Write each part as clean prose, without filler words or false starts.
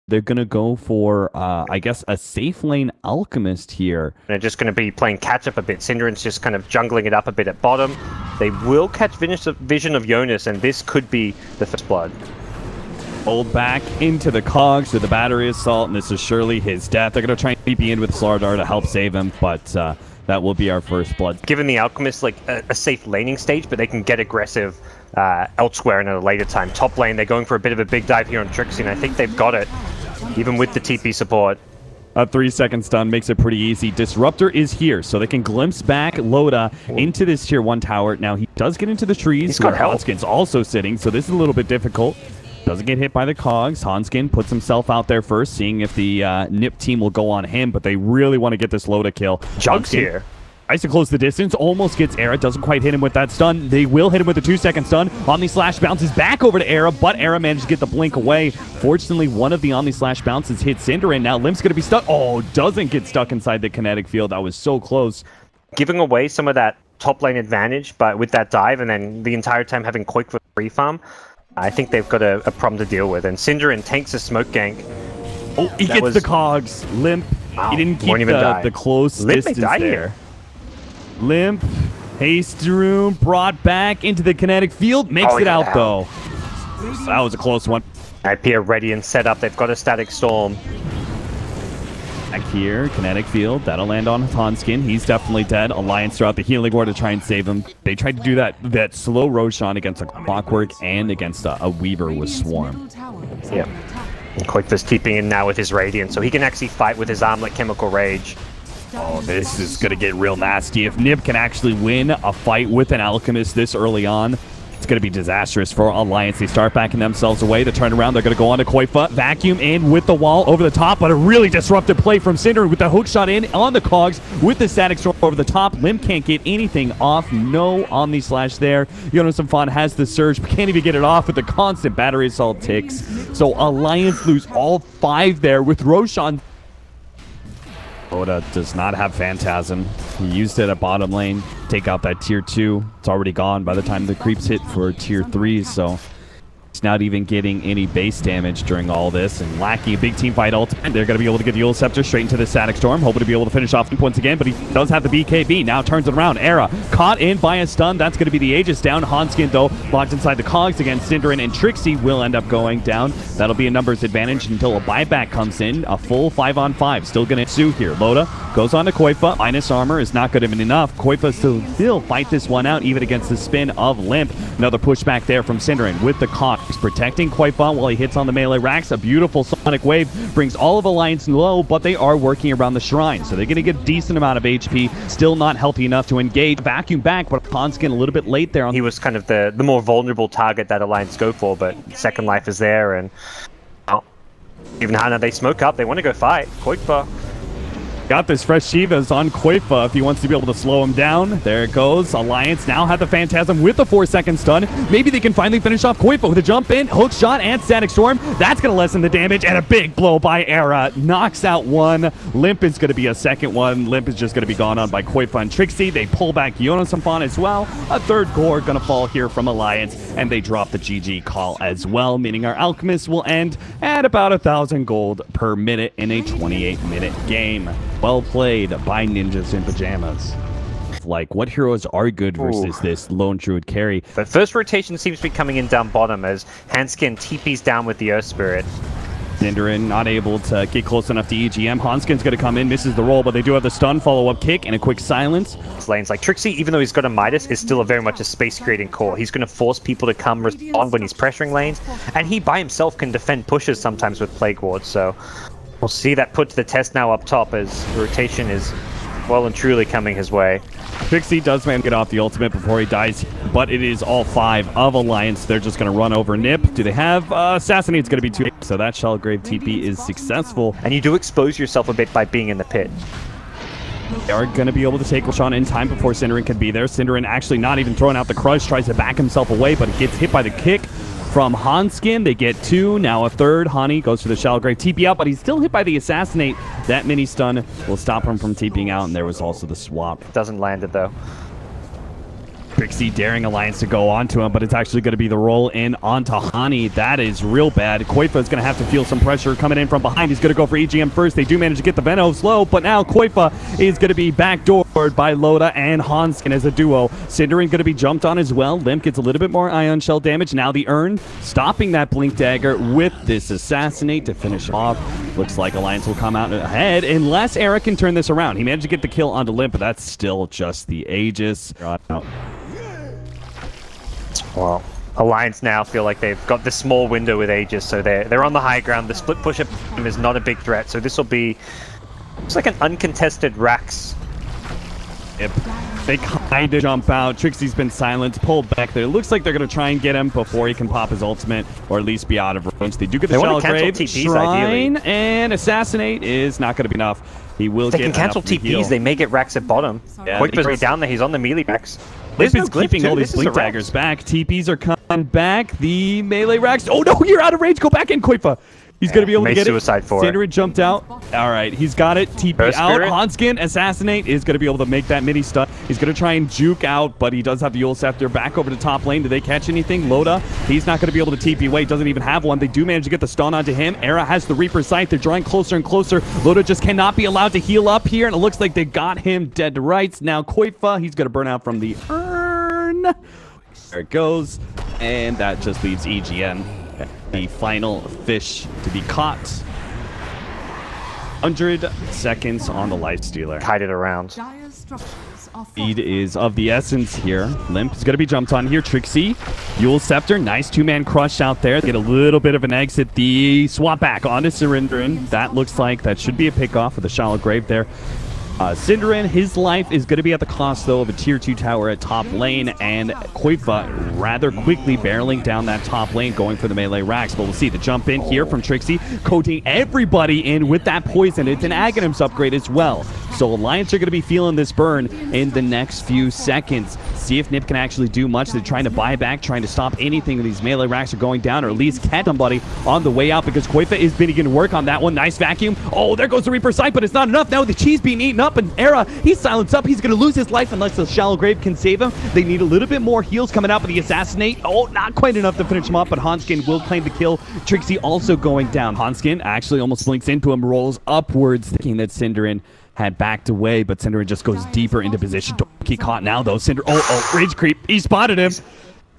They're going to go for, I guess, a safe lane Alchemist here. They're just going to be playing catch-up a bit. Synderen's just kind of jungling it up a bit at bottom. They will catch vision of Jonas, and this could be the first blood. Pulled back into the cogs with the battery assault, and this is surely his death. They're going to try and TP in with Slardar to help save him, but that will be our first blood. Given the Alchemist like a safe laning stage, but they can get aggressive elsewhere in a later time. Top lane, they're going for a bit of a big dive here on Trixie, and I think they've got it. Even with the TP support. A 3-second stun makes it pretty easy. Disruptor is here, so they can glimpse back Loda into this tier 1 tower. Now, he does get into the trees where Hanskin's also sitting, so this is a little bit difficult. Doesn't get hit by the cogs. Hanskin puts himself out there first, seeing if the NiP team will go on him, but they really want to get this Loda kill. Jumps here. Tries to close the distance, almost gets Era, doesn't quite hit him with that stun. They will hit him with the 2-second stun. Omni Slash bounces back over to Era, but Era managed to get the blink away. Fortunately, one of the Omni Slash bounces hit Cinder, and now Limp's going to be stuck. Oh, doesn't get stuck inside the kinetic field. That was so close. Giving away some of that top lane advantage, but with that dive, and then the entire time having Quake for free farm, I think they've got a problem to deal with. And Synderen takes a smoke gank. Oh, he gets the cogs. Limp, wow. He didn't keep the close distance there. Here. Limp, haste room, brought back into the kinetic field, makes it out though. That was a close one. NiP are ready and set up. They've got a static storm. Back here, kinetic field. That'll land on Hanskin. He's definitely dead. Alliance throughout the healing ward to try and save him. They tried to do that slow Roshan against a Clockwork and against a Weaver with Swarm. Yeah. Quake's keeping in now with his Radiant, so he can actually fight with his Armlet Chemical Rage. Oh, this is going to get real nasty. If NiP can actually win a fight with an Alchemist this early on, it's going to be disastrous for Alliance. They start backing themselves away. To turn around, they're going to go on to Koifa. Vacuum in with the wall over the top, but a really disruptive play from Cinder with the hook shot in on the cogs with the static storm over the top. Limp can't get anything off. No Omni Slash there. Jonas Fon has the surge, but can't even get it off with the constant battery assault ticks. So Alliance lose all 5 there with Roshan. Oda does not have Phantasm. He used it at bottom lane, take out that tier 2. It's already gone by the time the creeps hit for tier 3, so it's not even getting any base damage during all this, and lacking a big team fight ultimate. They're going to be able to get the Eul Scepter straight into the Static Storm, hoping to be able to finish off once again, but he does have the BKB. Now turns it around. Era caught in by a stun. That's going to be the Aegis down. Hanskin, though, locked inside the cogs again. Synderen and Trixie will end up going down. That'll be a numbers advantage until a buyback comes in. A full 5-on-5. Still going to ensue here. Loda goes on to Koifa. Minus armor is not good enough. Koifa still fight this one out, even against the spin of Limp. Another pushback there from Synderen with the cogs. He's protecting Koifa while he hits on the melee racks. A beautiful sonic wave brings all of Alliance low, but they are working around the shrine, so they're going to get a decent amount of HP. Still not healthy enough to engage. Vacuum back, but Hanskin a little bit late there. He was kind of the more vulnerable target that Alliance go for, but Second Life is there, and even now they smoke up. They want to go fight. Koifa got this fresh Shivas on Koifa if he wants to be able to slow him down. There it goes. Alliance now have the Phantasm with the 4-second stun. Maybe they can finally finish off Koifa with a jump in, hook shot, and Static Storm. That's going to lessen the damage, and a big blow by Era. Knocks out one. Limp is going to be a second one. Limp is just going to be gone on by Koifa and Trixie. They pull back Jonas as well. A third core going to fall here from Alliance, and they drop the GG call as well, meaning our Alchemist will end at about 1,000 gold per minute in a 28-minute game. Well played by Ninjas in Pajamas. Like, what heroes are good versus this lone druid carry? But first rotation seems to be coming in down bottom as Hanskin TP's down with the Earth Spirit. Synderen not able to get close enough to EGM. Hanskin's going to come in, misses the roll, but they do have the stun, follow-up kick, and a quick silence. Lanes like Trixie, even though he's got a Midas, is still very much a space-creating core. He's going to force people to come respond when he's pressuring lanes, and he by himself can defend pushes sometimes with Plague Ward, so we'll see that put to the test now up top as rotation is well and truly coming his way. Trixie does man get off the ultimate before he dies, but it is all 5 of Alliance. They're just going to run over NiP. Do they have Assassinate's going to be 2, so that Shellgrave TP is successful. And you do expose yourself a bit by being in the pit. They are going to be able to take Roshan in time before Synderen can be there. Synderen actually not even throwing out the crush, tries to back himself away, but gets hit by the kick from Hanskin. They get 2, now a third. Hani goes for the Shellgrave TP out, but he's still hit by the Assassinate. That mini stun will stop him from TPing out, and there was also the swap. Doesn't land it though. Trixie daring Alliance to go onto him, but it's actually going to be the roll in onto Hani. That is real bad. Koifa is going to have to feel some pressure coming in from behind. He's going to go for EGM first. They do manage to get the Veno slow, but now Koifa is going to be backdoored by Loda and Hanskin as a duo. Cinderin going to be jumped on as well. Limp gets a little bit more ion shell damage. Now the Urn stopping that Blink Dagger with this Assassinate to finish off. Looks like Alliance will come out ahead unless Eric can turn this around. He managed to get the kill onto Limp, but that's still just the Aegis. Well, Alliance now feel like they've got this small window with Aegis, so they're on the high ground. The split push of him is not a big threat, so this will be it's like an uncontested Rax. Yep. They kind of jump out. Trixie's been silent, pulled back there. It looks like they're going to try and get him before he can pop his ultimate, or at least be out of range. They do get the Shallow Grave, TPs, Shrine, and Assassinate is not going to be enough. He will they get can cancel TPs, heal. They may get Rax at bottom. Yeah, Koifa's way down there, he's on the melee Rax. Limp is keeping all these Blink Daggers back. TPs are coming back. The melee Rax. Oh no, you're out of range. Go back in, Koifa. He's going to be able to get suicide it. For Cinderin jumped out. All right, he's got it. TP out. Hanskin, Assassinate is going to be able to make that mini stun. He's going to try and juke out, but he does have the Yule Scepter back over to top lane. Do they catch anything? Loda, he's not going to be able to TP away. Doesn't even have one. They do manage to get the stun onto him. Era has the Reaper Sight. They're drawing closer and closer. Loda just cannot be allowed to heal up here, and it looks like they got him dead to rights. Now Koifa, he's going to burn out from the Urn. There it goes. And that just leaves EGN. The final fish to be caught. 100 seconds on the Life Stealer. Kite it around. Speed is of the essence here. Limp is going to be jumped on here. Trixie, Yule Scepter, nice two-man crush out there. Get a little bit of an exit. The swap back onto Cinderin. That looks like that should be a pick-off with the Shallow Grave there. Cinderin, his life is going to be at the cost, though, of a tier 2 tower at top lane, and Koifa rather quickly barreling down that top lane, going for the melee Rax. But we'll see the jump in here from Trixie, coating everybody in with that poison. It's an Aghanims upgrade as well. So Alliance are going to be feeling this burn in the next few seconds. See if NiP can actually do much. They're trying to buy back, trying to stop anything. These melee Rax are going down, or at least catch somebody on the way out, because Koifa is beginning to work on that one. Nice vacuum. Oh, there goes the Reaper Sight, but it's not enough. Now the cheese being eaten up, and Era, he's silenced up. He's going to lose his life unless the Shallow Grave can save him. They need a little bit more heals coming out, but the Assassinate, oh, not quite enough to finish him up, but Hanskin will claim the kill. Trixie also going down. Hanskin actually almost blinks into him, rolls upwards, thinking that Cinderin had backed away, but Cinderin just goes deeper into position. Don't get caught now, though. Oh, rage creep. He spotted him.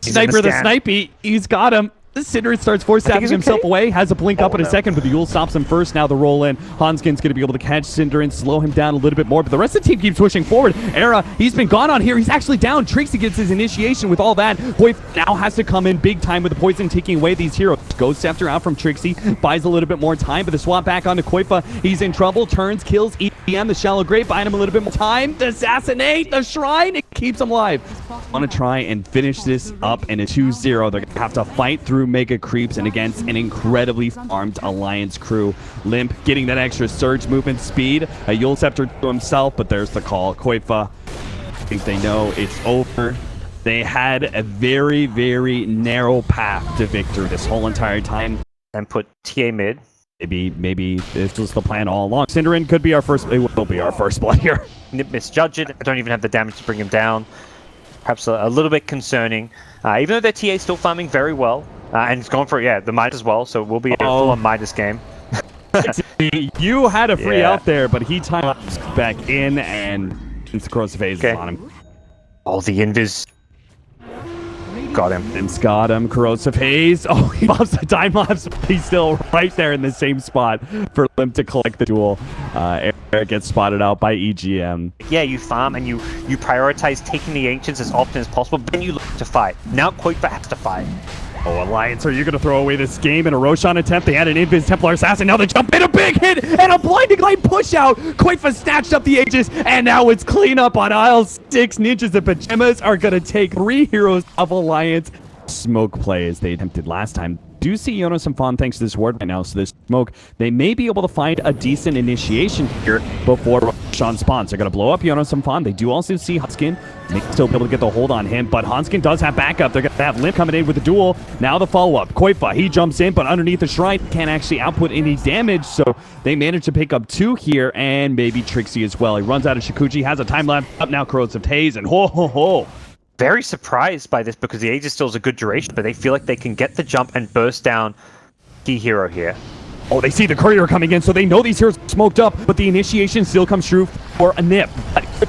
Sniper the snipey. He's got him. Cinderin starts force-tapping himself away, has a blink up in a second, but the Yule stops him first. Now the roll-in. Hanskin's going to be able to catch Cinderin, slow him down a little bit more, but the rest of the team keeps pushing forward. Era, he's been gone on here. He's actually down. Trixie gets his initiation with all that. Koifa now has to come in big time with the poison, taking away these heroes. Ghost Scepter out from Trixie, buys a little bit more time, but the swap back onto Koifa. He's in trouble, turns, kills EM, the Shallow Grave, buying him a little bit more time. The Assassinate, the Shrine, it keeps him alive. Want to try and finish this up in a 2-0. They're going to have to fight through Mega Creeps and against an incredibly farmed Alliance crew. Limp getting that extra surge movement speed. A Yule Scepter to himself, but there's the call. Koifa, I think they know it's over. They had a very, very narrow path to victory this whole entire time. And put TA mid. Maybe this was the plan all along. Cinderin could be our first. It will be our first blood here. NiP misjudged it. I don't even have the damage to bring him down. Perhaps a little bit concerning. Even though their TA is still farming very well. And it's going for, the Midas as well, so it will be a full-on Midas game. You had a free out there, but he timed back in, and it's corrosive haze on him. Oh, the invis. Got him. It's got him. Corrosive haze. Oh, he pops the time lapse. He's still right there in the same spot for Limp to collect the duel. Eric gets spotted out by EGM. Yeah, you farm and you prioritize taking the Ancients as often as possible, but then you look to fight. Now Koifa has to fight. Oh, Alliance, are you going to throw away this game in a Roshan attempt? They had an Invis Templar Assassin. Now they jump in, a big hit, and a Blinding Light push out. Koifa snatched up the Aegis, and now it's cleanup on aisle 6. Ninjas and Pajamas are going to take 3 heroes of Alliance. Smoke play as they attempted last time. Do see Jonas and Fawn thanks to this ward right now, so this smoke, they may be able to find a decent initiation here before Roshan spawns. They're going to blow up Jonas and Fawn. They do also see Hanskin. They still be able to get the hold on him, but Hanskin does have backup. They're going to have Limp coming in with the duel. Now the follow-up. Koifa, he jumps in, but underneath the Shrine, can't actually output any damage, so they manage to pick up 2 here, and maybe Trixie as well. He runs out of Shikuchi, has a time lapse up now, Corrosive Haze, and ho ho ho. very surprised by this because the Aegis still is a good duration, but they feel like they can get the jump and burst down key hero here. Oh, they see the courier coming in, so they know these heroes are smoked up, but the initiation still comes true for a NiP.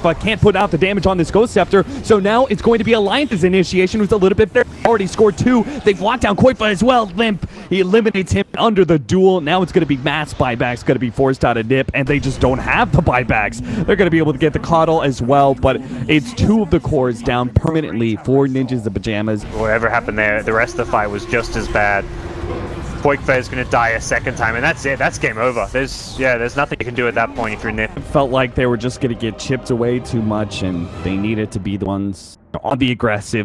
But can't put out the damage on this Ghost Scepter, so now it's going to be Alliance's initiation, who's a little bit there. Already scored 2. They've locked down Koifa as well. Limp, he eliminates him under the duel. Now it's going to be mass buybacks, going to be forced out of NiP, and they just don't have the buybacks. They're going to be able to get the Coddle as well, but it's 2 of the cores down permanently for Ninjas the Pajamas. Whatever happened there, the rest of the fight was just as bad. Koifa is going to die a second time, and that's it. That's game over. There's nothing you can do at that point if you're NiP. Felt like they were just going to get chipped away too much, and they needed to be the ones on the aggressive.